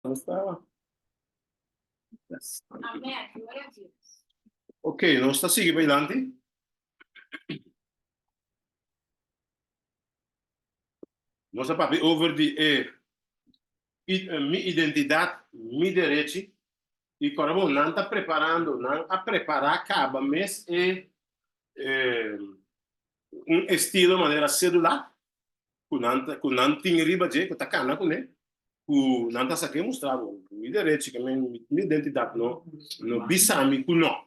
Não está. Amém. Glória a Deus. Ok, não está seguindo adelante. Nós vamos falar over de minha identidade, minha direito, e quando não está preparando, não a preparar acaba, mas estilo maneira celular, que não tem riba de que está cana com ele, que não está sabendo mostrar minha direito, que minha identidade não bisami que não.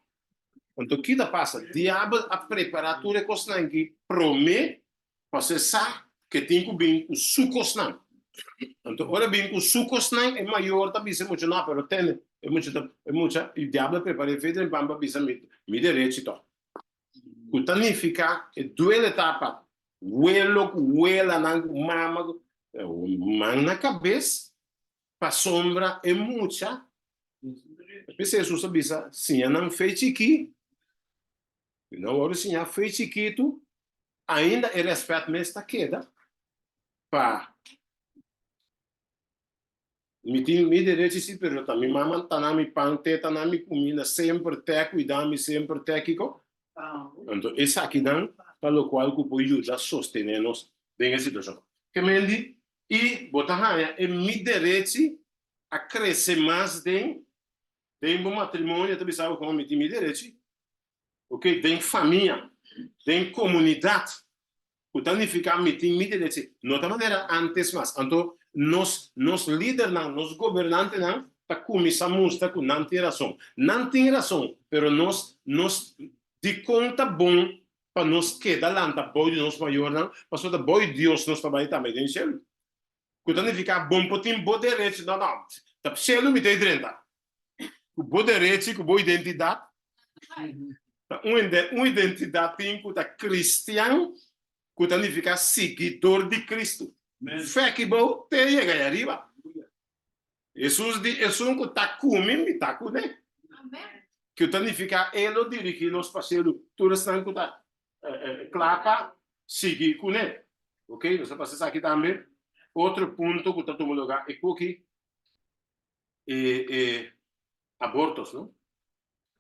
Então, o que passa? Diabo a preparar tudo coisa que promete para cessar que tem que vir o sucos não. Então, ora bem, o sucos não é maior, tá bisa muito não, pero tem é muito, o diabo prepara feito em bamba bisa me direito então. O tanifica é duas etapas. Huela na mama, man na cabeça, para sombra é muita. Pensei Jesus bisa, sim, não fez aqui. Não, ora sim, fez aqui tu ainda é respeito nesta queda para me direito superior também mamãe tá na mi pante tá na mi comida sempre te cuidar sempre te kiko então essa aqui dan para o qual que pode ajudar a sostener nos bem a situação que me di e botar é mi direito a crescer mais de bom matrimônio também sabe como me direito ok tem família tem comunidade o tanificar me direito não da maneira antes mas então nos líderes, nos governantes, tá começando a mostrar que não tem razão. Não tem razão, pero nos de conta bom para nos quedar lá, tá bom de nós maior, não? Mas o bom de Deus nos trabalha também no céu. Quando ficar bom, para ter bom direito, não. Tá céu me tem 30. O bom direito, com boa identidade. Uma identidade tem que tá cristão, que tá ficar seguidor de Cristo. Fé que bom, tem que ganhar arriba. Jesus di Jesus que está comendo está com né que o tanifica ele dirige os parceiros todos estão que está clapa seguir com né ok nós passamos aqui também outro ponto que está tomando lugar é que abortos não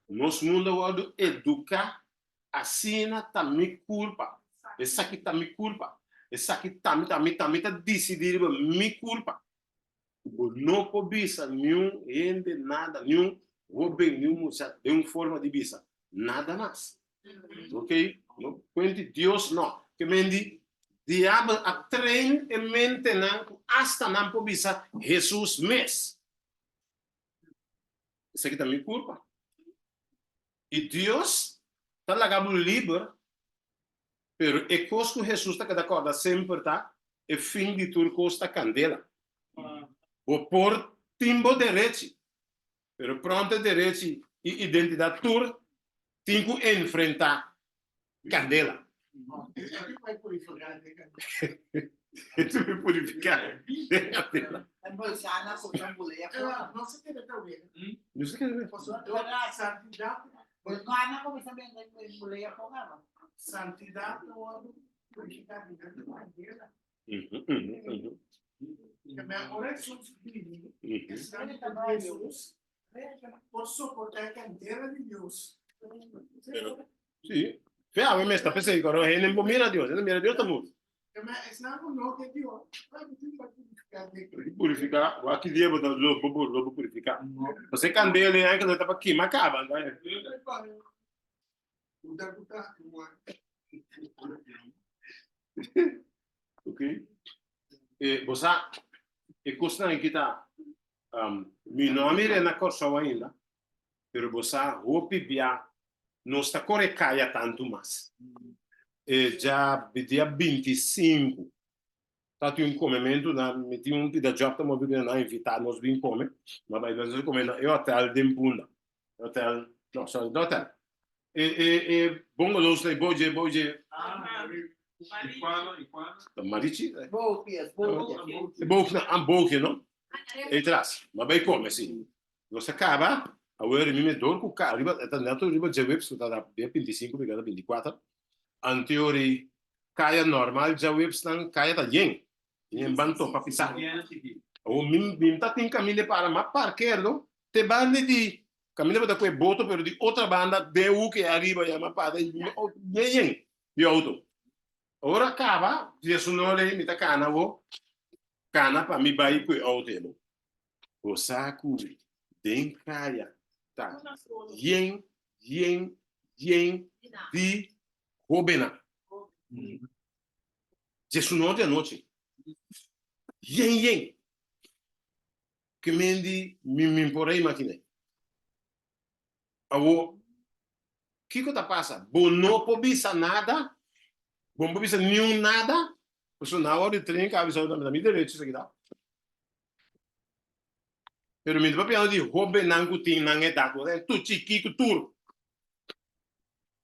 nosso mundo agora educar assim tá me culpa essa aqui tá me culpa essa aqui tá decidir me culpa não cobiça nenhum ende nada nenhum roubo nenhum forma de bisa nada mais ok não quando Deus não que mendi diabo a trein e mente não hasta não cobiça Jesus mes isso aqui também culpa e Deus está lagando livre pero é coisa que Jesus está cada corda sempre tá é fim de tudo costa candela o por timbo direito, pero pronto direito e identidade tour, tem que enfrentar candela. Vai purificar. Tu vai purificar candela. Não se quer ver. Não sei o que é. Santidade. Santidade não purificar de candela. Agora é só Jesus por suportar a candeira de Deus. Sim. Fea, me está pensando que ahora en mira a Dios, mira a Dios estamos. Es algo no que Dios. Purificar, o aqui dia botar lobo purificar. Você candela aí que não tá para aqui, mas acaba, né? Ok. E você e custa aqui tá meu nome é na corsa ainda, pero você hope via não está correcaia tanto mais. E já dia 25 tá tem comemento na meti da job tá movendo na invitar nós vim comer, mas vai nós comer eu hotel de Impunda. Hotel, não, só do hotel. Bom los lei boje. E quando? Marici. Bolque, Bolque, não? E traz, mas vai come sim. Você acaba agora me dor com cara, riba tá nato riba de webs tá da 25 pegada 24. Anteori caia normal já webs não caia tá yen. Em banto para pisar. O mim tá tem caminho para ma parqueiro, te bande di caminho para quel boto pero di outra banda de u que arriba ya ma para yen di auto. Ora acaba, Jesus não le mi ta cana wo cana para mi bai quel auto. O saco den caia. Tá. Yen di Robena. Jesus não de noite. Yen. Que mendi mi porei máquina. Awo, que tá passa? Bom não pobisa nada, bom pobisa nenhum nada, porque na hora de trem que a visão da minha direita isso aqui tá. Pero me papiano de roube nangu ting nangue dago, né? Tu chiquico tur.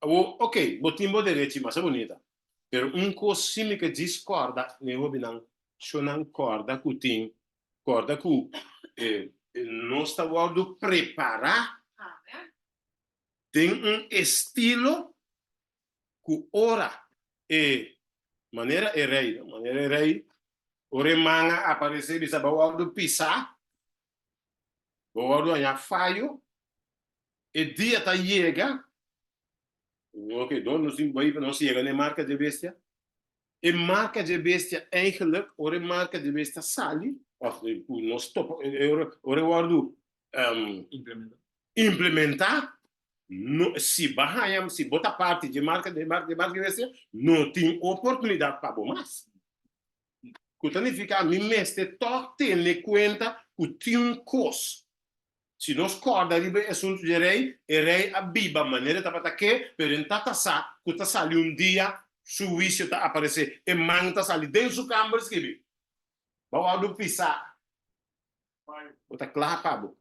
Awo, ok, botimbo direito, mas é bonita. Pero cosim que discorda, ne roube nang, chonan corda cutim, corda cu, não está guardo preparar. Tem estilo que ora maneira é rei, ora manga aparecer bisa bawa do pisar, bawa do anya falho, dia tá chega, ok, não chega nem marca de bestia, marca de bestia eigenlijk, ora marca de bestia sali, of não stop, ora guardo implementar. No, se barrayam, se bota parte de marca não tem oportunidade para bom mais. Que significa me mestre toque em conta que tem custo. Se nós corda ali é assunto de rei, a biba maneira tá para que, pero em tata sa, que tá sali dia, suíço tá aparecer, e manga tá sali dentro do câmara escrever. Bawa do pisar. Bota claro pabo.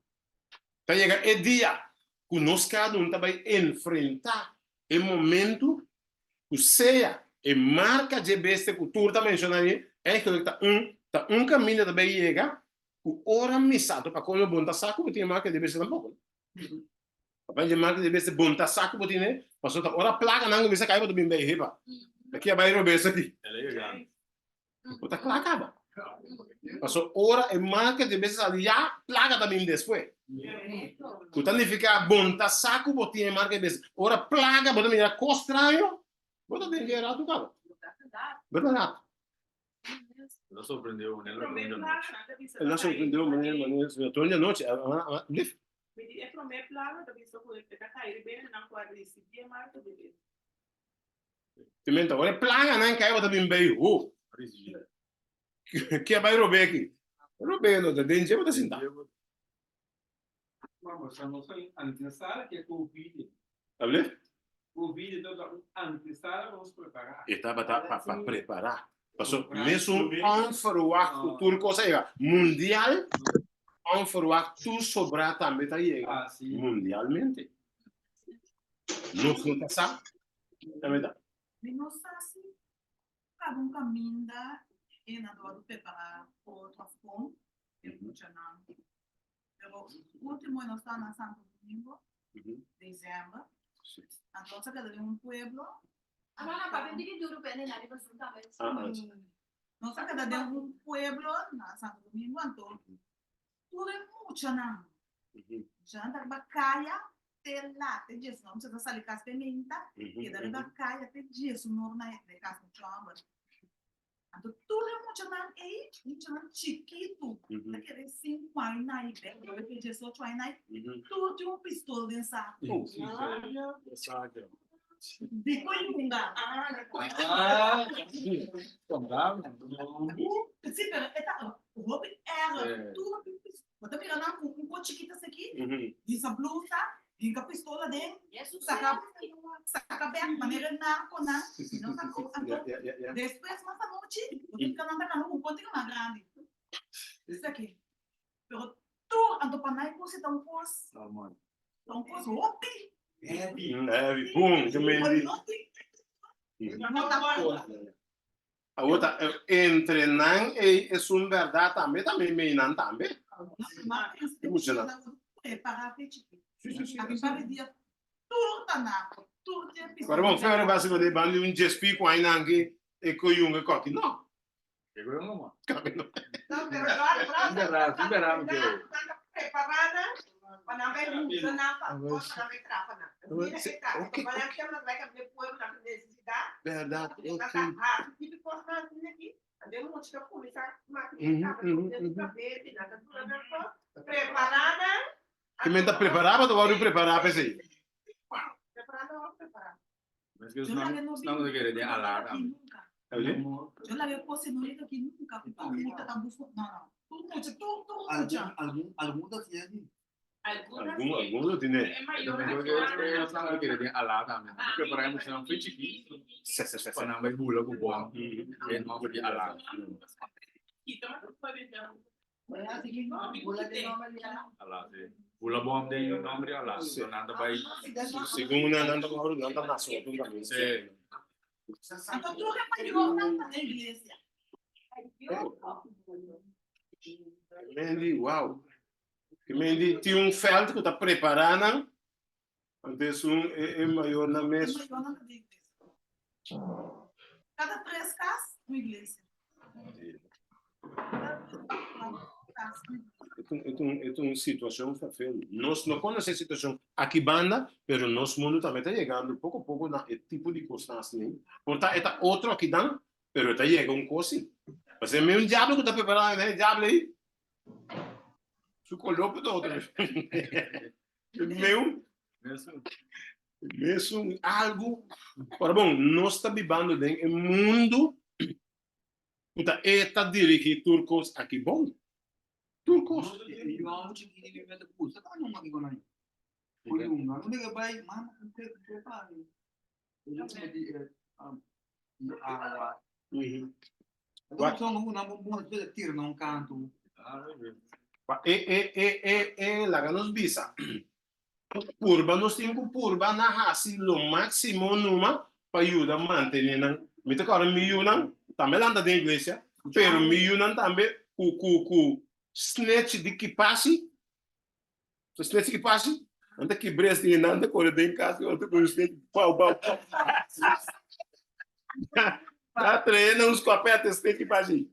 Tá chega dia que nós cada um vai enfrentar o momento que seja e marca de besta que tu está mencionando é que está caminho também chega que ora missado para quando bom tá saco que tem marca de besta tampoco. Papai de marca de besta bom tá saco que tem passou tá ora placa não bisa cai para bem bem riba. Aqui a bairro besta aqui. É legal. Bota placa. Passou ora e marca de besta ali já placa também depois. Que significa bom tá saco botinha marca de ora plaga bota mira costraio bota bem gerado cara verdade não surpreendeu maneira não surpreendeu maneira toda noite é prometo plaga da vista que ele tá cair bem na quadrice de marca de pimenta ora plaga não cai bota bem bem que vai rober aqui robendo da dente bota sentar. Vamos, estamos antesala que é Covid. Sabe? Covid toda antesala vamos preparar. Estava para preparar. Passou mesmo onverwacht futuro coisa aí, mundial. Onverwacht tu sobrar também tá aí, mundialmente. Não se passa, é verdade. Não sei se cada caminho e na hora de preparar outra forma, funcionando. O último ano está na Santo Domingo, dezembro. Então, cada um pueblo. Agora, para vender duro para ele, ele vai juntar mais. Não sei cada um pueblo na Santo Domingo, então tudo é muito não. Já anda bacaia, tela, te diz não precisa sair com as pimenta, e daí bacaia te diz não na de casa de chama. Então tudo é muito não e muito não chiquito. Daquele 5 anos aí, eu pedi só 2 anos. Tudo tinha pistola dentro saco. De coiunga. Sim, pero o Robin era tudo. Bota mirando com chiquita aqui. Essa blusa, e com pistola dentro. Saca bem, maneira na cona. Não sacou. Depois mais à noite, eu tenho que andar com um pontinho mais grande. Isso aqui. Pero tu ando para nai você tá pós. Normal. Então pós Robin. Heavy, boom, também. A outra, entrenar é verdade também, meinan também. Preparar petit. Aqui para dia tudo na tudo. Agora vamos fazer básico de bando GSP com ainda aqui e coiunga coque. Não. Que coisa normal. Não, Liberamos que eu. preparada para não ver muita napa, para não ver trapa na. Ok. Mas é que ela vai cambiar por na necessidade. Verdade, ok. Tipo de coisa aqui. Andei muito para começar a preparada. Que me está preparado ou não preparado para isso? Preparada ou preparada? Mas que eu não queria ter alarme. Nunca. Eu não havia possibilidade aqui nunca. Todo mundo está buscando. Não. Todo mundo. Algum das vezes. Algum eu tinha. É maior. Eu não queria ter alarme. Preparamos um feito aqui. Para não ver bula com bom. E não vou ter alarme. Então, por exemplo, Alarme. Bula bom tem o nome de alarme. Se nada vai. Segunda, não está na sua também. Sim. Então, tudo é maior na igreja. Mendy, uau. Que Mendy tinha feltro que está preparando. Então, é maior na mesa. Cada 3 casas, uma igreja. É uma situação feia. Nós não conhecemos a situação aqui banda, mas nosso mundo também está chegando pouco a pouco na tipo de constância. Portanto, é outro aqui dá, mas está chegando coisa. Mas é mesmo diabo que está preparando, né? Diabo aí. Su colou para outro. Mesmo algo. Ora bom, nós estamos vivendo em um mundo que está dirigido turcos aqui bom. Turcos. Eu amo que ele me mete por. Você tá numa aqui com aí. Foi uma. Não liga bem, mano, não tem preparo. Eu já pedi a então não vamos fazer tiro não canto. Lá nos visa. Curva nós temos curva na raça lo máximo numa para ajudar a manter na. Me te colo milhão também lá da igreja, pero milhão também cu snatch de que passe, snatch que passe, anda que brest e nada corre bem casa, outro com snatch pau. Tá treina uns copetes snatch que passe.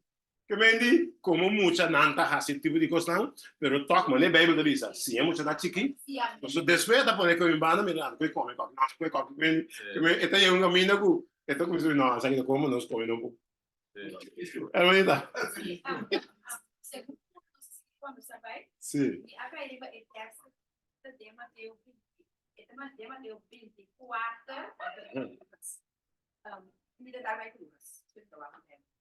Que mendi como muita nanta esse tipo de coisa, pero toque mas nem bem da visa. Se é muita na chiqui, você desfeita por que eu banda mirando, que come, que me está aí uma mina que está com isso não, sabe como nós comemos. É bonita. Quando você vai, Sim. a Caraíba é essa de Mateus 24, comida da Vai Cruz.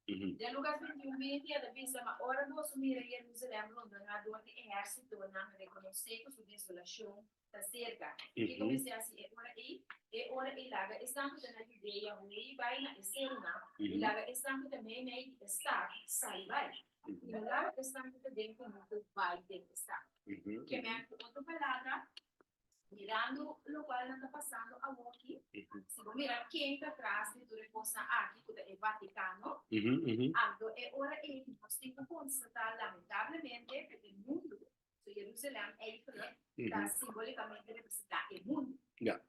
De Lucas 21, 20, a vista uma hora do assumir a Jerusalém, Londres, a do exército, não reconhecer que sua desolação está cerca. E comecei assim, é hora e laga, estamos na Judeia, e vai na Esserna, e laga estamos também na Estado, sai vai. E laga estamos também com o vai ter Estado. Que me outra palavra, mirando o qual está passando aqui, se você mirar quem está atrás de tudo isso aqui, que é o Vaticano, então é hora que nós temos que constatar, lamentavelmente, que o mundo de Jerusalém está simbolicamente representado o mundo.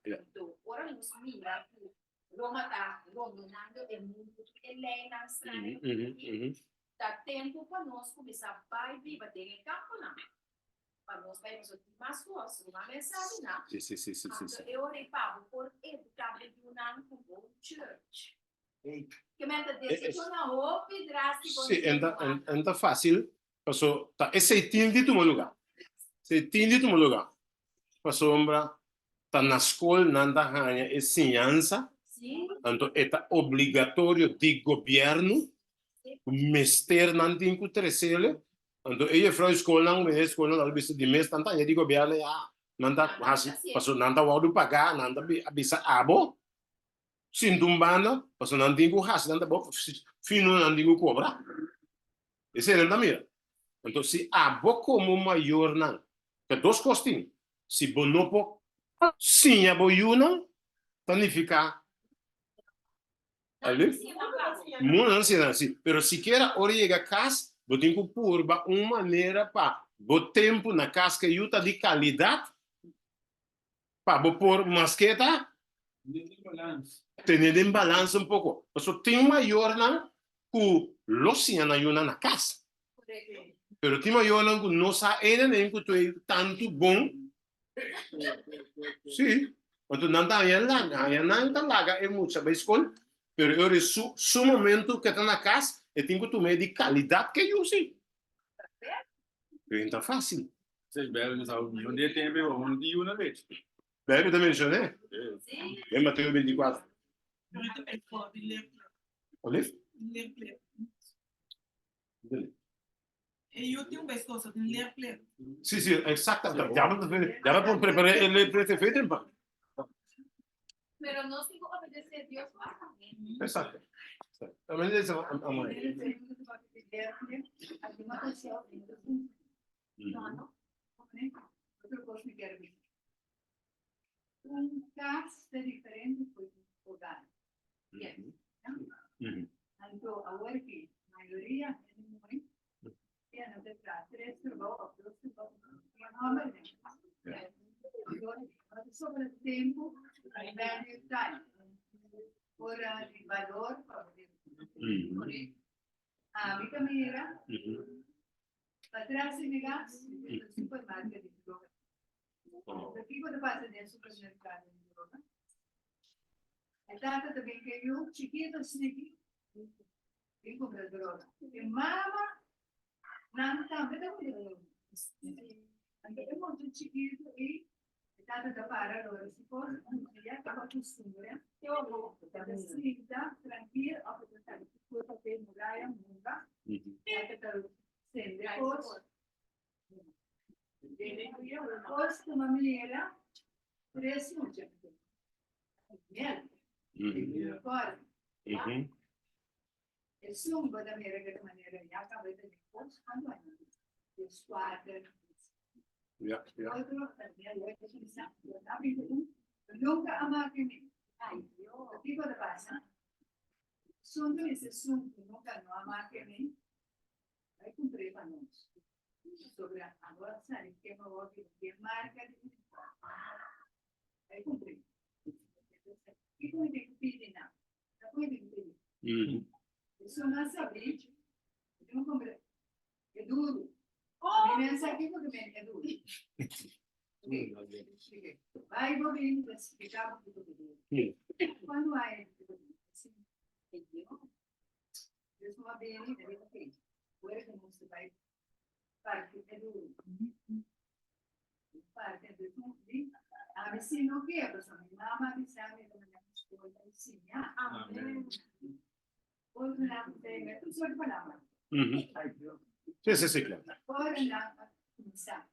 Então, agora nós miramos que Roma está dominando o mundo, ele é estranho. Dá tempo para nós começar a viver em campo, não? Para nós vermos mais coisas, uma mensagem, não? Sim. Então, eu orei para por educar o como church. Que meta decisão na roupa e drástico. Sim, é fácil. Passou, tá, esse é tindi do meu lugar. Passou ombra, tá na escola, nanda ganha ensinança. Então, é obrigatório de governo. O mestre não tem que crescer. Então, ele foi escola não visto de mês tanto ele governo já nanda passou nanda o pagar nanda bisa abo sindumbana passou nanda tem que has nanda bo fino nanda tem que cobrar esse é nanda mira. Então, se abo como maior não que dois costinhos se bonopo sim abo yuna significa ali muito assim, pero siquiera origa cas botem que pôr uma maneira para o tempo na casca yuta de qualidade para pôr masqueta ter em balanço pouco. Porque tem maior não que los siana yona na casa. Pero tima yona no sa ene nem que tu tanto bom. Sim. Quando não está aí não está lá, é muito bem escolha. Pero eu su momento que está na casa, eu tenho que tomar de qualidade que eu sei. Não está fácil. Vocês bebem essa união de tempo, vamos de uma vez. Bebe também, né? Sim. É Mateus 24. Muito bem, pode ler. Olha. Ler. E eu tenho pescoço, tem ler. Sim, sim, exatamente. Já vamos preparar ele para ter feito, então. Pero no sigo obedecer a Dios más también. Exato. Também é a mãe. Casa diferente por hogar. Bien. Tanto ahora que mayoría es muy tiene de tres trabajos, sobre el tiempo, value time, hora de valor para a mi camera, atrás en el gas, el supermercado de droga. Aquí cuando pasa en el supermercado de droga, el tata también que yo, chiquito, sneaky, y compra droga. Y mamá, no, también tengo un chiquito y tata da para allora si può ya che costumbre io da sfida tranquillo a portare tutto il papel muraia munga che per sempre post post maniera presunce niente poi e sungo da maniera ya capite di post quando è squadra. Ja. Otro también nunca ama que me tipo de pasa son de ese son que nunca no ama que me hay cumplir para nosotros sobre ahora sabe que no voy que marca hay cumplir y como te pide nada no puede pedir eso no sabe yo compré es duro. Mi mensaje porque me è duro. Vai bovino, spiegavo tutto bene. Quando hai io sono bene, devo fare. Ora che non si vai parte è duro. Parte è duro. A vicino che è persona, mamma mi sa che non è scuola insegna. Oltre la te, tu sei palabra. Sì, claro. Poi la sa.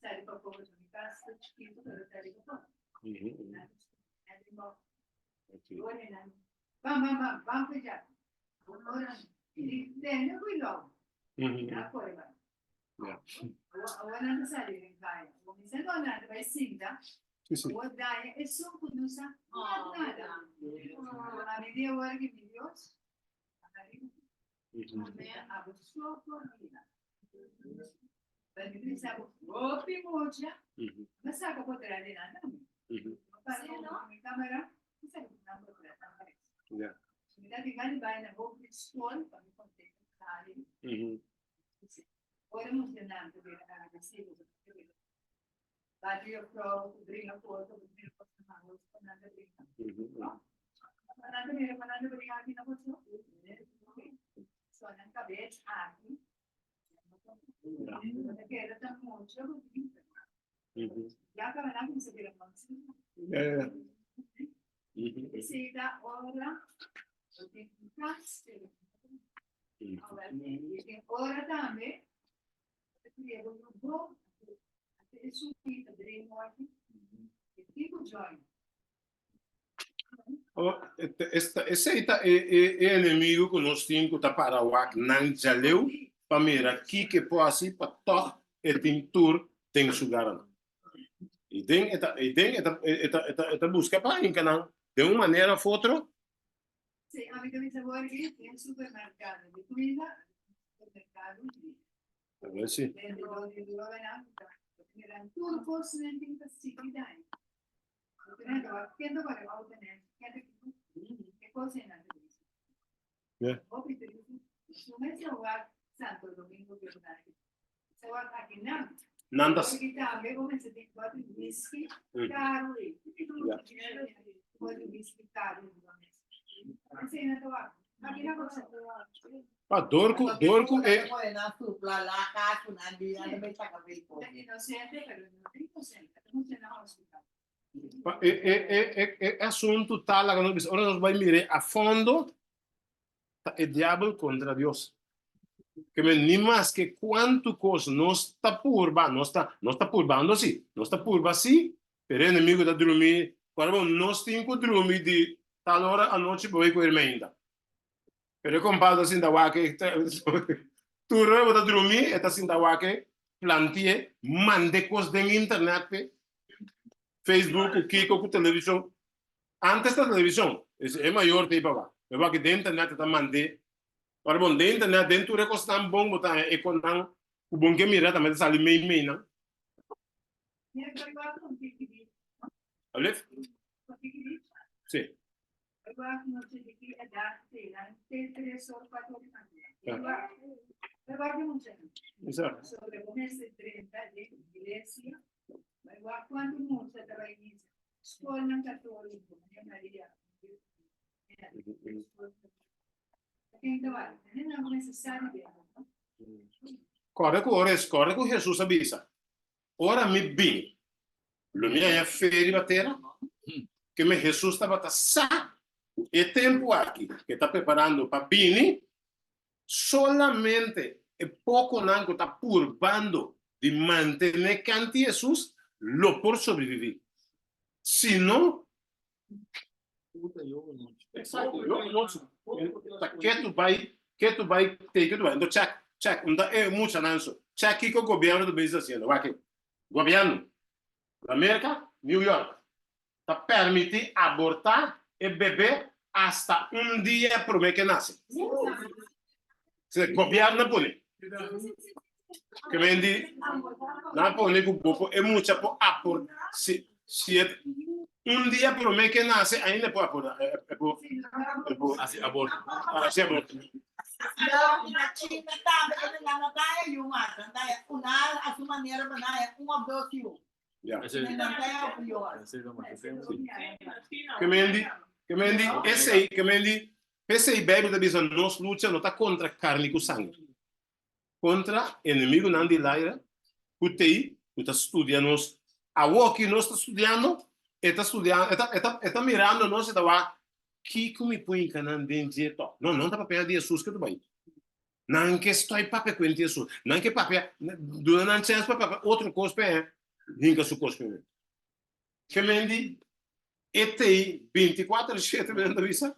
Sai proprio che mi passa chiquito per te dico. Vamos já. Ora, entende quello. Ya poi va. Ora non sai che fai. Mi sento andare vai sinda. Sì. Ora dai e sono curiosa. Nada. A media ora che mi dio. A sua família. Perché pensavo, moja, ma sa che potrà di nada. Parlo in camera, mi sa che non potrà fare. Mi dà di gani vai na boca di scuola, mi contento. Ora emozionante per la vestito. Vado io provo, brinco foto, brinco mano, andando brinco. Andando brinco anche na foto. Sono in cabeça aqui. Perché era tão muito, já que ela não sabia mais. E se dá hora, eu tenho que fazer. Ora também, eu vou no bom, até subir, abrir morte, e fico joia. Esse é inimigo que nós temos que estar para o ar, não já leu, para mim, aqui que pode assim, para todo e tem tour, tem lugar. E tem esta busca para encanar de uma maneira ou outra. Sim, a minha mãe que tem supermercado de comida, supermercado de. Sim. Tudo posso nem tem facilidade. Quando vai obter, Che cosa è una Yeah. Su mezzo a Santo Domingo Giordani. Se va a Kinam. Nandas. Perché come se ti guardi il whisky, caro e guardi il whisky caro. Sei nato a ma che cosa? Ah, dorku e é assunto tal que nós agora nós vamos mirar a fundo é diabo contra Deus. Que nem mais que quanto coisa nós está purba, nós está purbando assim, nós está purba assim, pero inimigo da dormir, quando nós temos que dormir de tal hora a noite vai com ele ainda. Pero compadre assim da waque, tu reba da dormir, é assim da waque, plantie, mande coisas da internet, Facebook, o Kiko, com televisão. Antes da televisão, é maior tipo lá. Eu vou que da internet tá mande. Para bom, da internet dentro é coisa tão bom, botar é quando o bom que mira também sai meio não. Olha? Sim. Agora não sei de que idade tem 3 ou 4 anos. Agora não sei. Exato. Sobre o mês de 30 de igreja, agora quando não se trabalha isso, escola não católica, não Maria. Então, não é necessário. Corre com Jesus avisa. Ora me bem. Lo mia é feira batera. Que me Jesus estava tá sa. E tempo aqui que está preparando para Bini, solamente é pouco não que está purbando de manter que Jesus lo por sobreviver. Se não, exacto, que tu vai ter que tu vai. Então, check, não é muito anúncio. Check que o governo do país está fazendo. Governo da América, New York, está permite abortar e beber hasta dia por mês que nasce. Se o governo põe, que vende, não põe que o povo é muito por abortar. Se é dia por mês que nasce, ainda pode abortar. Assim, aborto. Assim aborta. Na China também na praia e uma a sua maneira para uma doce. Que esse Bíblia da Bíblia nós luta não está contra carne com sangue, contra inimigo não de laira, que está estudando nós, a o que nós está estudando, está mirando nós está lá, que me põe canal dentro, não está para pegar de Jesus que tu vai, não que estou para pegar de Jesus, não que para pegar, durante chance para pegar outro coisa para Hinga su cospime. Que mendi etei 24/7 da vista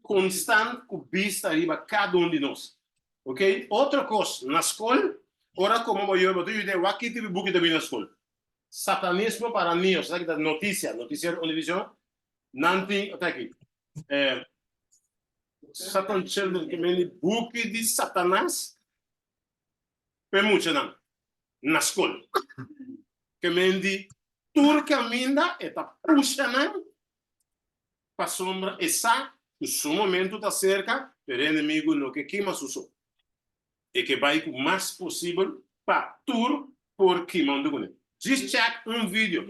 constant com vista arriba cada de nós. Ok? Outra coisa, na escola, ora como eu vou te dizer, aqui tive book de na escola. Satanismo para niños, sabe da notícia Univision, nanti, tá aqui. Satan children que mendi book de Satanás. Pemucha não. Na escola. Que mendi turca minda eta puxando para sombra essa o seu momento está cerca pero inimigo no que queima suso e que vai o mais possível para tur por queimando com ele. Just check vídeo.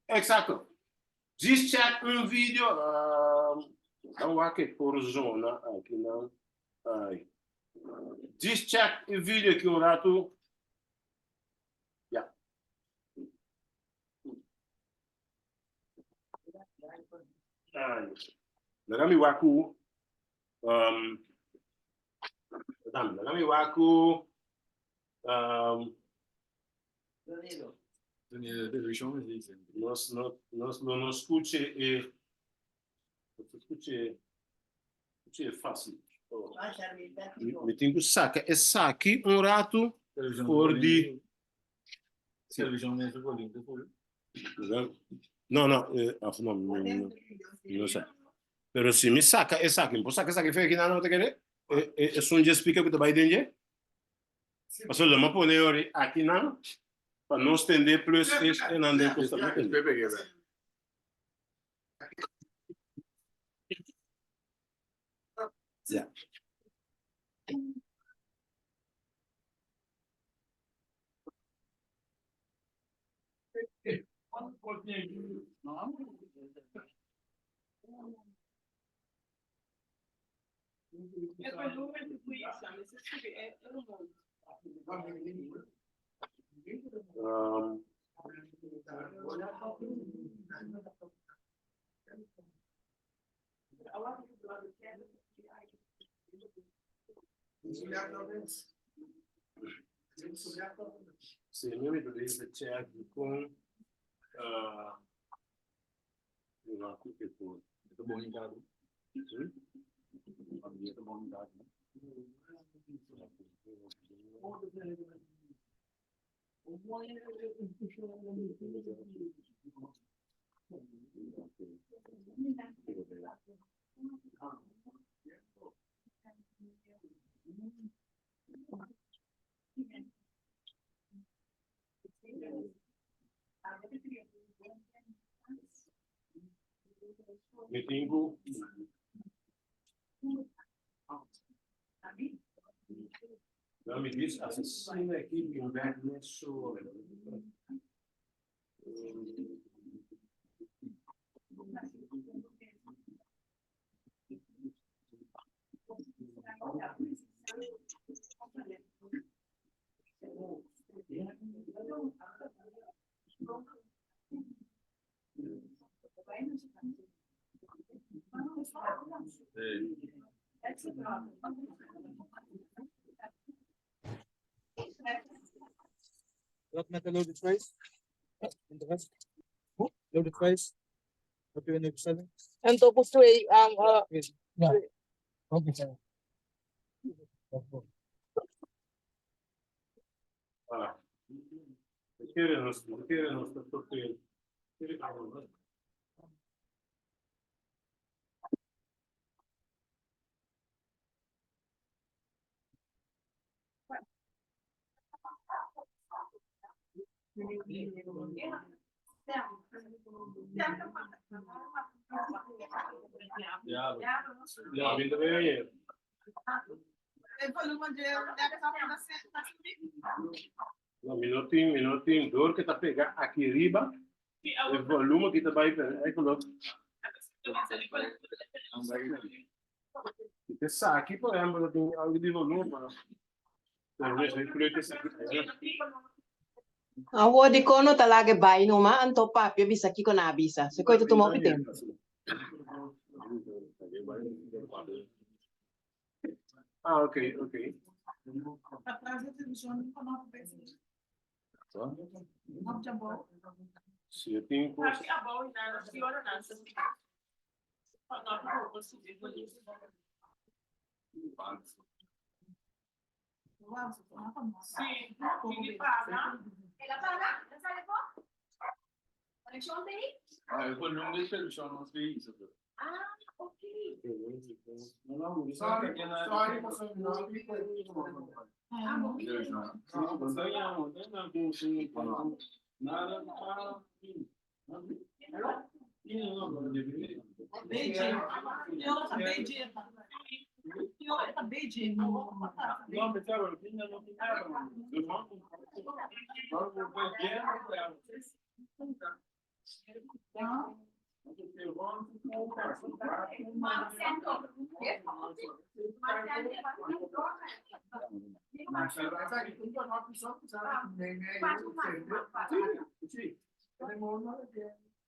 Exato. Just check vídeo. Então aqui por zona aqui não. Just check vídeo aqui rato. Nagami waku não escute é fácil. Me tenho que sacar aqui rato por de Televisão mesmo por dentro. Não sei. Pero se me saca, saca aqui não te querer. É só um explica que tu vai dentro. Mas eu não pôr aqui não, para não estender plus e não der custa. Yeah. E quel numero di cui siamo, se scrivi è rumore. Se io mi dovessi check con una qui pure. Itu bom em casa. Sì? Itu bom em casa. Mi tengo. Não me diz assassina aqui de um velho menso. Wat met de loaded rice? En de rest? Loaded rice? Wat wil je nu bestellen? En tapos 2, Ja. Oké, sir. Ah. Perché non sto portando? Ja, vinto bene. E poi lui mangia No, minutinho, dor que tá pegando aqui riba, o volume que tá vai per, eccolo. Che sa, aqui por exemplo, tem algo de volume, per me sei quello che sa. ang wodi ko no talaga bay no ma anto papio bisa kiko na bisa. Se ko ito tumo item. Ah, ok. atrás da televisão, não não pensa. Não já bom. Se eu tenho Aqui a bola na senhora dança. Não consigo. Sì, quindi parla. E la paga? La sale po'? Connexion teni? Ah, eu vou no meu deixar não sei isso. Ah, ok.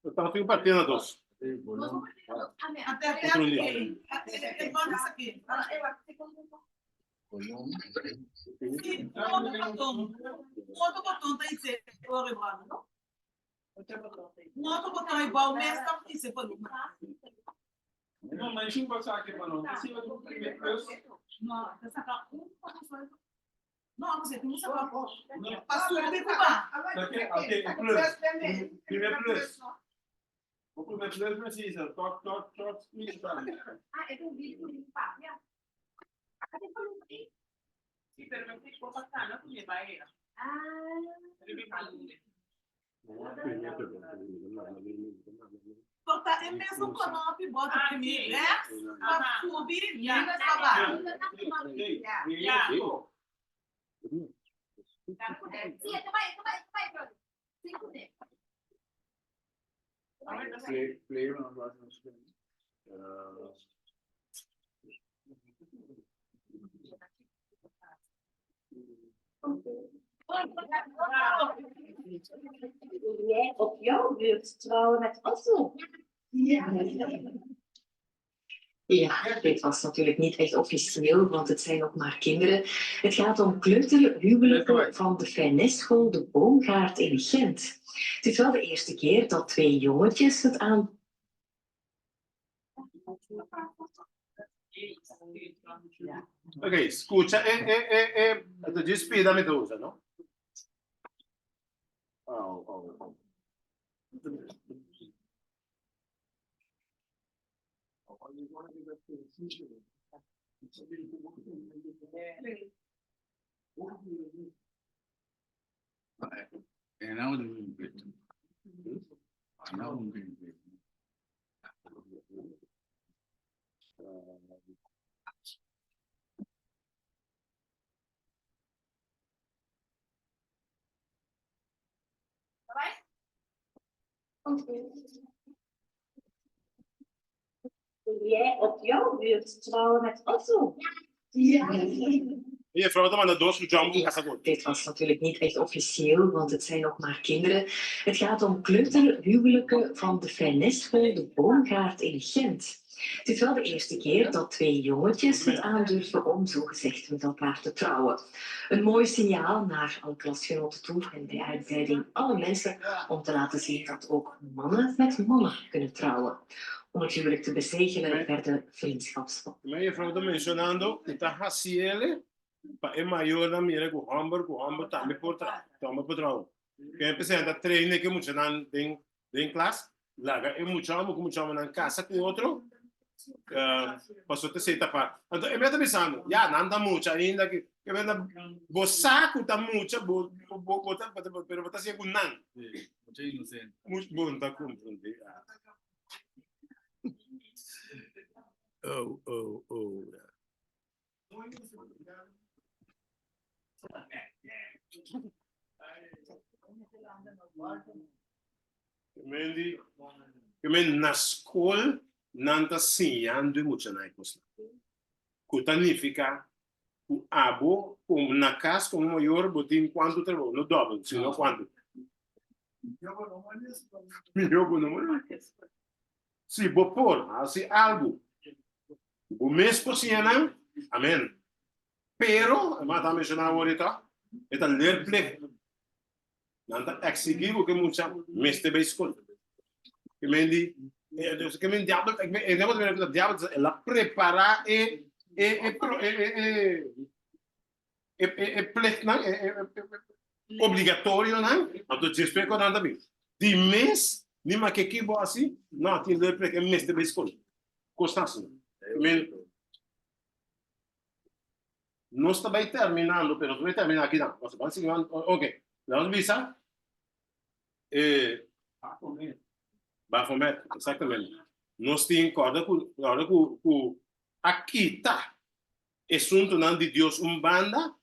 Eu tava tudo batendo a doce. Até aqui. Até isso aqui. Outro botão tem que ser lembrado, não? Outro botão igual o mesmo, tá aqui, você falou. Não, mas deixa eu passar aqui para não. Se eu vou primeiro preço. Não, você sacar não, você tem que sacar. Passou o bico lá. Ok, plus. Primeiro preço. O primeiro preço precisa. Toque, Ah, è un video di papia. Sì, per me ficou bacana, come vai? Ah, Devi fare. Porta é mesmo canopy, bota primeiro, né? Pra subir, liga pra baixo. Sim, vai, brother. 5 dele. Play. Jij op jouw beurt trouwen met Oslo? Ja. Ja, dit was natuurlijk niet echt officieel, want het zijn nog maar kinderen. Het gaat om kleuterhuwelijken van de Fijnesschool De Boomgaard in Gent. Het is wel de eerste keer dat 2 jongetjes het aan... Ok, scusa, despida Medusa, no? Oh. And I was doing good. I know I'm doing good. Wil jij op jouw beurt trouwen met Oslo? Ja. Je vrouw dan de doos voor Dit was natuurlijk niet echt officieel, want het zijn nog maar kinderen. Het gaat om kleuterhuwelijken van de Fijnesschool De Boomgaard in Gent. Het is wel de eerste keer dat 2 jongetjes het aandurven om zogezegd met elkaar te trouwen. Een mooi signaal naar alle klasgenoten toe en bij uitbreiding alle mensen om te laten zien dat ook mannen met mannen kunnen trouwen. Om het huwelijk te bezegelen werden vriendschapsvonden. Maar je vrouw dan mencionando, ita hasiele, pa e maior na mira ku hamburg tambe portrouw. Que representa treine que mucho nan den class, laga e mucho nan casa com outro. Passou te senta pa. Então eu me pensando, já nanda mucho ainda que venda bosaco tá mucho, bota pero bota assim com nan. Muito inocente. Muito bom tá compreender. Oh. Kemen na school nanta sinhando muito na coisa. Cutanifica o abo como na casa como maior botin quanto trabalho no dobro, se não quanto. Milhão não é. Se bopor, assim algo. O mês por cima, amém. Pero, mas também já não ahorita, é a ler plek. Nanta exigir o que muita mestre bem escolhe. Que me di, que me diabo, eu não vou dizer que o diabo ela preparar e plek não obrigatório não. Então despeito não também. De mês, nem mais que boa assim, não tem ler plek mestre bem escolhe. Constância. Não está bem terminando, mas vai terminar aqui não. Ok, vamos visar. Baphomet, exatamente. Nós temos com aqui tá. É assunto não de Deus banda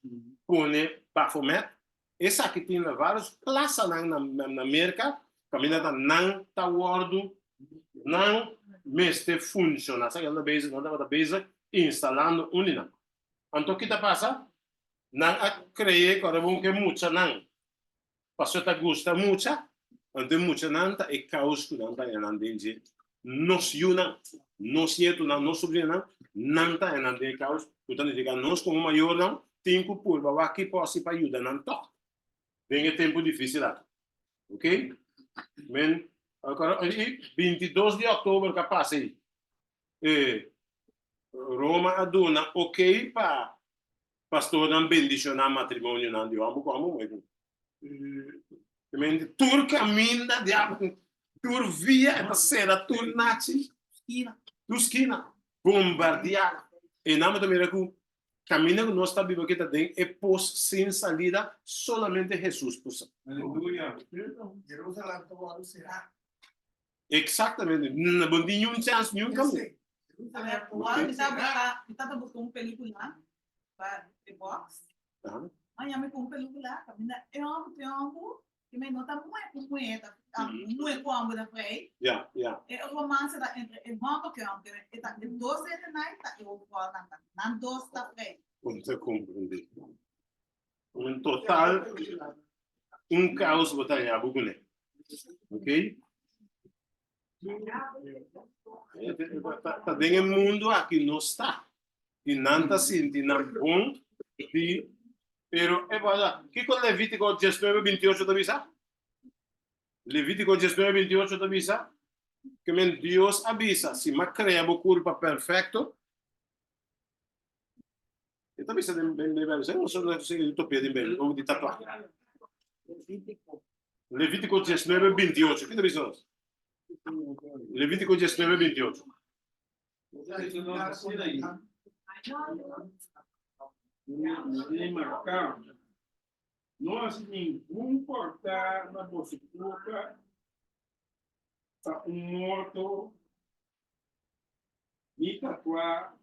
com Baphomet. Essa aqui tem várias classes na América, caminhada não tá gordo, não mestre funciona. Sabe que não dá base instalando unina. Então, o que passa? Não creio que é que muita não. Passou a gostar muito, então muita não tá e caos que não tá em dentro. Nós yuna, nós yeto não, nós sobrinho não tá em dentro caos. Portanto, diga nós como maior não, tem que pôr para aqui possa para ajudar não tá. Vem o tempo difícil lá, ok? Men, agora 22 de outubro que passa aí. Roma aduna ok para pastor não bendicionar matrimônio não de como tur caminho de tur via a cera tur nazi esquina bombardear e nome do miracu Caminho que nós está vivendo aqui também é pós sem salida, solamente Jesus possa. Aleluia. Jerusalém todo será. Exatamente. Não tem nenhum chance, nenhum caminho. Kita buka película para the box. Aí me com película, caminha tempo, que me nota muito muito como da frei. Yeah. É o romance da entre o banco que é tá de 12 de night, tá eu vou na dos da frei. Você compreende? Total, caos botar buguné. Ok? Tá bem o mundo aqui não está. E não está sentindo bom de... Pero, que com Levítico 19, 28 da visa? Levítico 19, 28 da visa? Que Deus avisa, se me crea uma culpa perfeito, eu também sei bem, eu não sei de utopia de bem, como de tatuagem. Levítico 19, 28, que divisão? Levítico 19, 28. Nós ninguém cortar na bolsa boca para morto e tatuar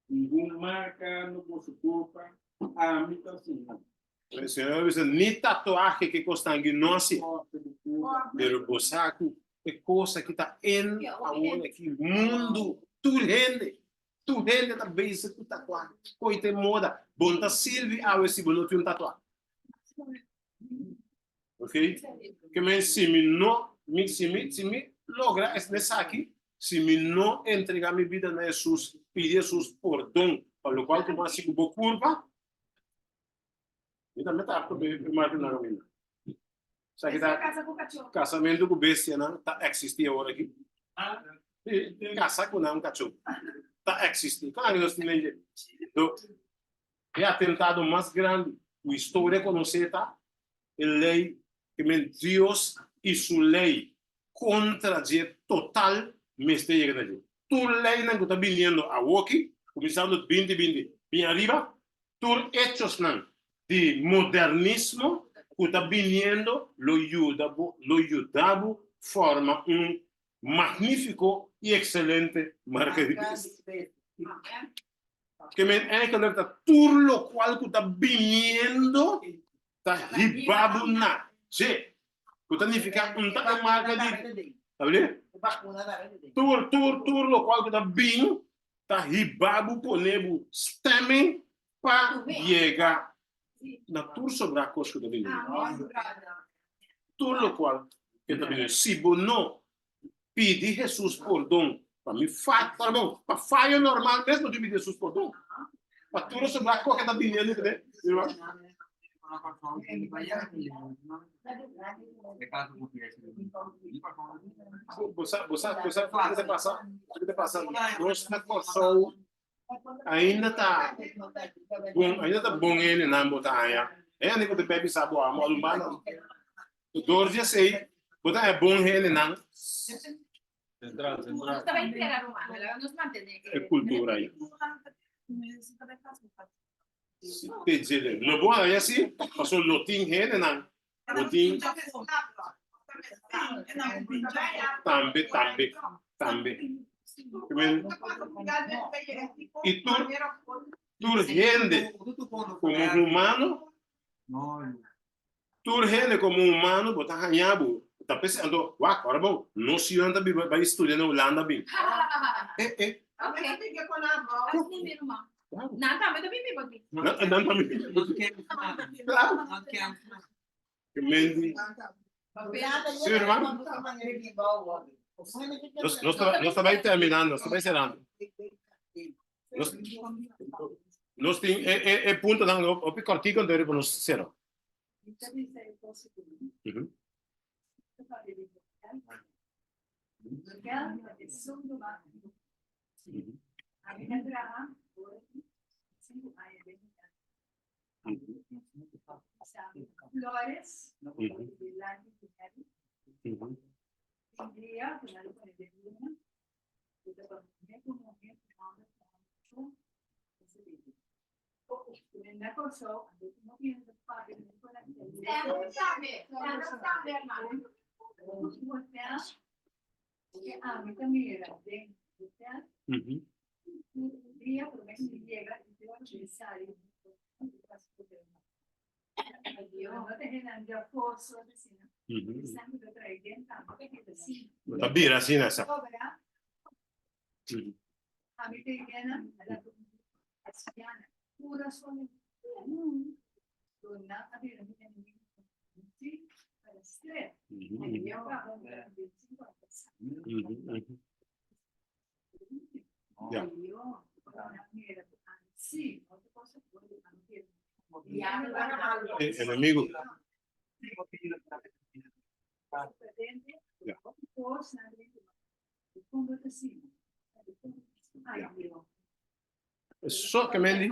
ninguém marca no bolso boca a mim assim. O Senhor diz, nem tatuagem que constangue não se, pero bosaco é coisa que está em agora aqui mundo, tu rende também se tu tatuagem, coite moda, bonta Silvi a ver se bono tu tatuagem, ok? Que me se me logra esse aqui, se me não entregar minha vida na Jesus, pedir Jesus perdão, para o qual tu mais se culpa. E também está mais na caminho. Sabe que casamento com bestia não está existindo agora aqui. Casar com um cachorro está existindo. Claro que nós temos é atentado mais grande. A história conhece tá a lei que Deus e sua lei contra total mestre de tu lei não está vindo a aqui, começando 2020 bem arriba, tu hechos não de modernismo que está vindo, lo judabo forma magnífico e excelente marca de Cristo. Que me encontra tudo lo qual que está vindo, está ribado na. Sim, que significa marca de. Tá vendo? Tudo lo qual que está vindo, está ribado por nebo stemming para chegar na tur sobre a coisa da vida. Tudo o qual que está vindo, se não pedir Jesus perdão, para mim para bom, para falha normal mesmo de pedir Jesus perdão, para tudo sobre a coisa que está vindo, né? Você passa, nós na coisa ainda tá bom ele na botaia. É a nível de bebê sabo a modo humano. O dorje sei, botar é bom ele não. Central. É cultura aí. Te dizer, no bom é assim, passou lotin ele não. Lotin. Também. E tu rende como humano, botar ranhabo, tá pensando, agora bom, não se anda vai estudar na Holanda bem. Não, tá, mas também me botei. Nós estamos terminando, nós estamos encerrando. Nós temos ponto não, o picortico então ele nos encerrou. Flores, Andrea, que la luz de luna, que te conviene como bien, Nella cosa, non viene da fare quella che ha una camera dentro dia promesso di llega e ti voglio pensare non te ne andiamo forse sempre da tre diventando perché sì La birra, sì, nessa. Avete idea alla asiana pura solo donna avere un sì per essere io avevo un 50 Yeah. io sì non posso anche El amigo. So che Mandy?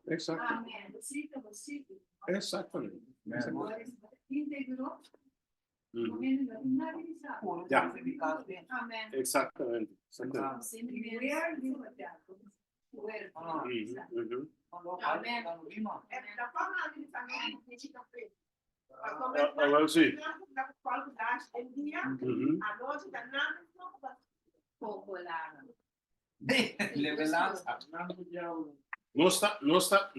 Exactamente. Yeah. Exactamente. Well, sì.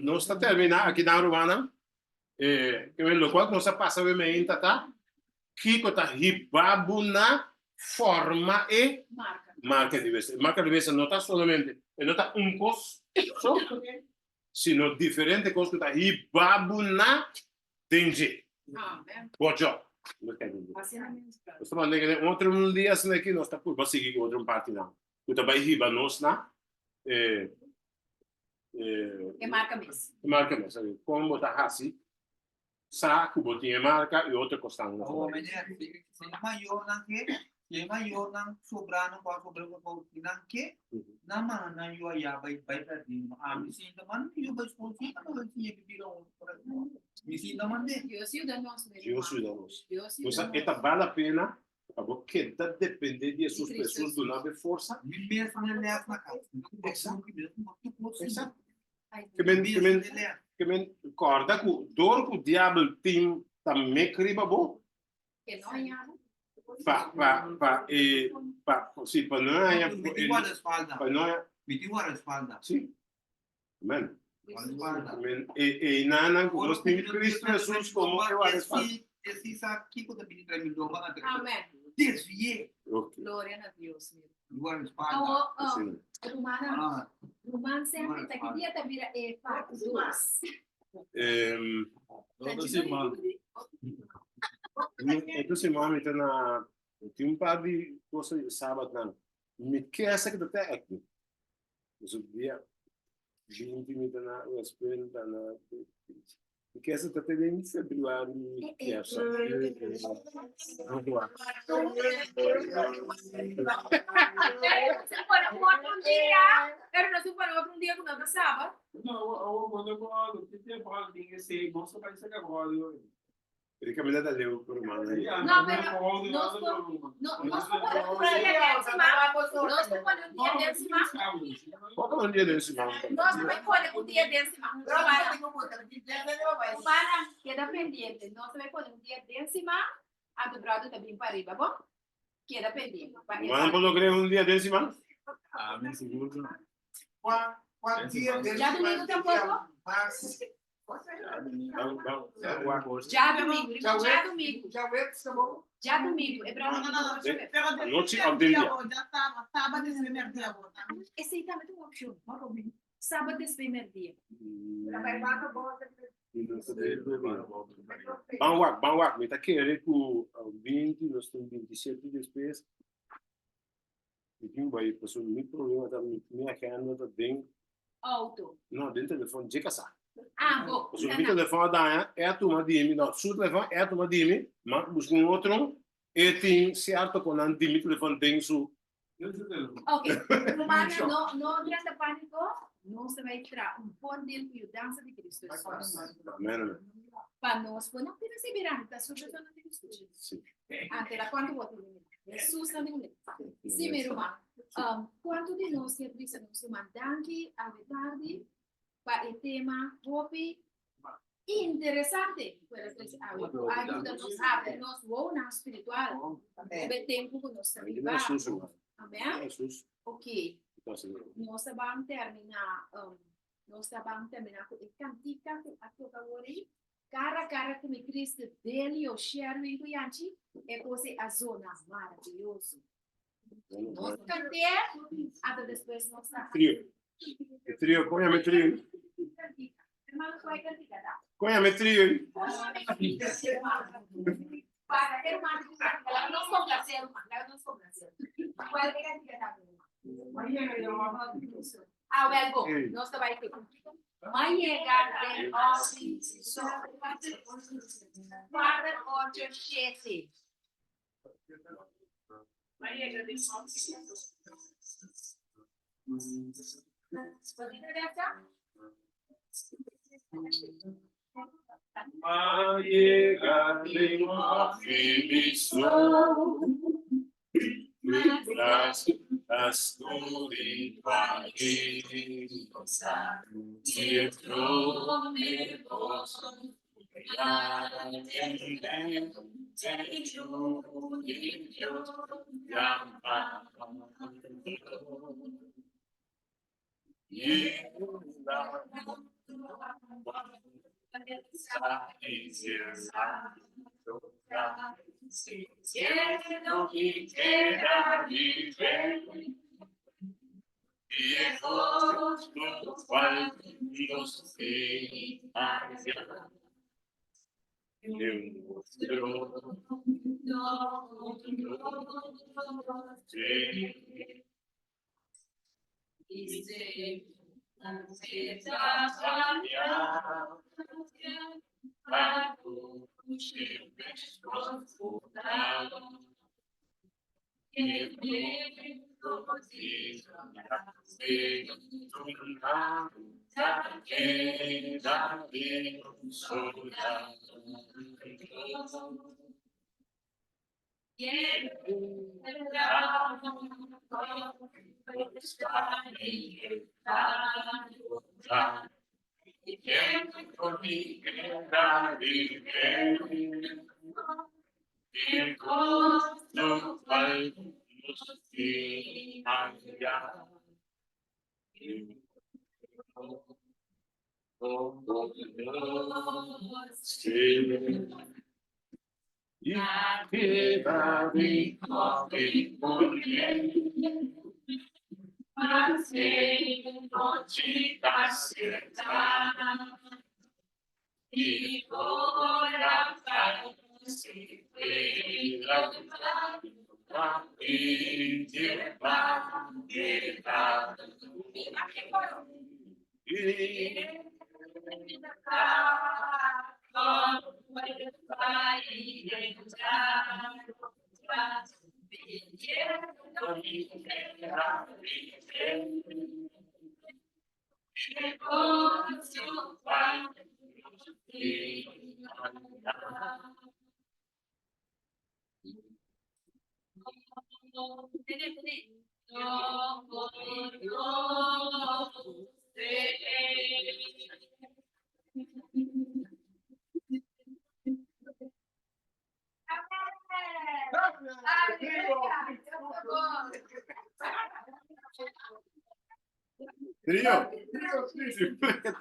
Non sta terminando aqui na Urbana. Que lo qual non sta passando in tata. Kiko ta hibabuna forma e marca diversa. Marca diversa non sta solamente, non sta un cos, sino differente cos che ta hibabuna denje. Bojo. Questo vuol dire che oltre un dia se che non sta pur passi che oltre un parti now. Questa bai hiba nostra e marca mes. Marca mes, combo ta hasi. Sa kubotinha marca e outra costando. Oh, menere, se maior nang sobrano pa sobrano pa nangke, naman na yo ya bai per din. Misi teman yo bai sponsor kan yo ye bilang. Misi teman de. Io sì da nos. Cosa eta vale a pena, porque da depende de suas pessoas do nave força. Mimbe sana leas na casa. Exato. Que men corda ku dor ku diablo team também criba bo. Che noi abbiamo. Sì, per noi è Miti guarda spalda. per noi Miti guarda spalda. sì. Amen. Guarda spalda. Amen. E nana ku os team Cristo Jesus como que guarda spalda. Esi sa kiko da bini 3 mil dollars. Amen. Desvie. Gloria a Dios. Guarda spalda. Roman sempre tá que dia tá vira e fato dos. Itu si mami tena tem um par de coisas de sábado não. Me quer essa que até aqui. Isso dia 20 me tena o espelho tena. Me quer essa até em fevereiro me quer essa. Pero no supone outro dia quando eu sábado. Não, quando eu falo, que tempo alguém esse moço vai ser agora. Perché mi date le romane. No, però non suppone un dia decima. Come un dia decima? Non suppone un dia decima. Para, queda pendiente. Non suppone un dia decima. A tu brado também para arriba, bom? Queda pendiente. Ma non posso credere un dia decima? Ah, mi sicuro. Já domingo tem pouco? Já domingo. É para non ci avveglia. Sábado esse primeiro dia agora. Esse aí também tem uma opção. Sábado esse primeiro dia. Banwak, mi ta chiede ku 20, nós temos 27 despesas. E quem vai passar um problema da minha agenda da dentro. Auto. Não, dentro do telefone de casa. Ah, bom. Sul mio telefono da è a tu ma dimmi, no, sul telefono è a tu ma dimmi, ma busco un altro e ti si alto con un dimmi telefono dentro su. Ok, Romana, no grande panico, nós vai entrar ponto de dança de Cristo. Amen. Para nós, não tem perseverança, a sua pessoa não tem discutir. Até lá, quanto voto Jesus não tem. Sim, meu irmão. Quanto de nós que precisamos mandar a tarde para o tema hopi interessante para ajuda-nos a ver nós na espiritual o tempo que nós estamos amém ok nós vamos terminar com a cantica que a toca hoje cara que me Cristo dele o share em Guianchi é coisa a zona maravilhoso nós cantemos até depois nós trio põe trio Conhame trio. Para ter uma não sou brasileiro, não sou brasileiro. Qual é a dica da Ah, well, go. Nós vai ter. Manhega de office. Para outro chefe. Manhega de office. Pode ver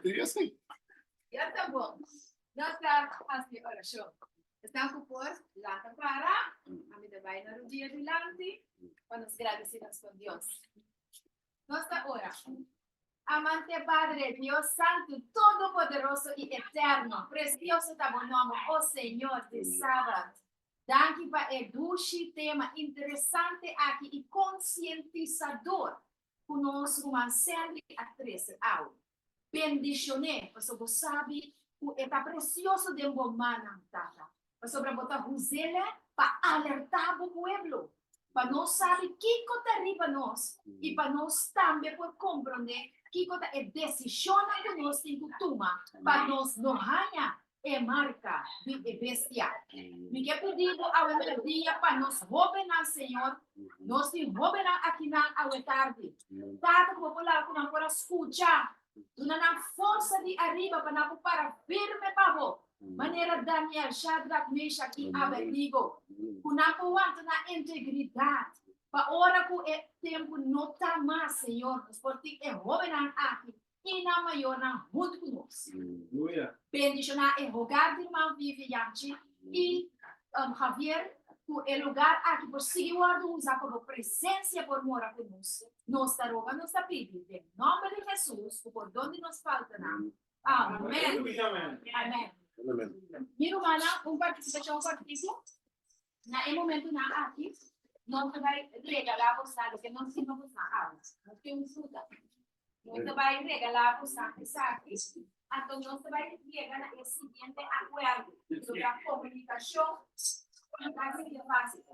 Trio sim. Já tá bom. Nós estamos fazendo oração. Estamos por lá para a minha vai na dia delante para nos agradecemos com Deus. Nossa oração. Amante Padre, Dios Santo, Todo-Poderoso e Eterno, precioso está o nome, ó Senhor de sábado. Danke para o tema interessante aqui e conscientizador conosco, mas sempre a três ao. Bendicione, porque você sabe o é precioso de um manam tata. Sobre botar ruzela para alertar o povo, para nós saber que coisa arriba nós e para nós também por compreender Kiko ta e decisión que nos toma para nos no haya e marca de bestia. Mi que pedido a el día para nos gobernar, Señor, nos gobernar aquí na a tarde. Tata popular con por escuchar, una força de arriba para firme pavo. Maneira Daniel, Shadrach, Meshach e Abednego. Kuna want na integridade. Para ora que é tempo não tá mais, Senhor, porque é governar aqui. E na maior na muito conosco. Bendicionar é rogar de irmão Viviane e Javier, que é lugar aqui por Senhor usar como presença por morar conosco. Nós está rogando, nós está pedindo, em nome de Jesus, por onde nos falta não. Amém. Amém. Miro mana, participação participio. Na momento na aqui, não vai regalar por nada, que não se não por nada. Não tem fruta. Não vai regalar por nada, sabe? Então não se vai chegar na seguinte acordo sobre a comunicação. Assim que fácil.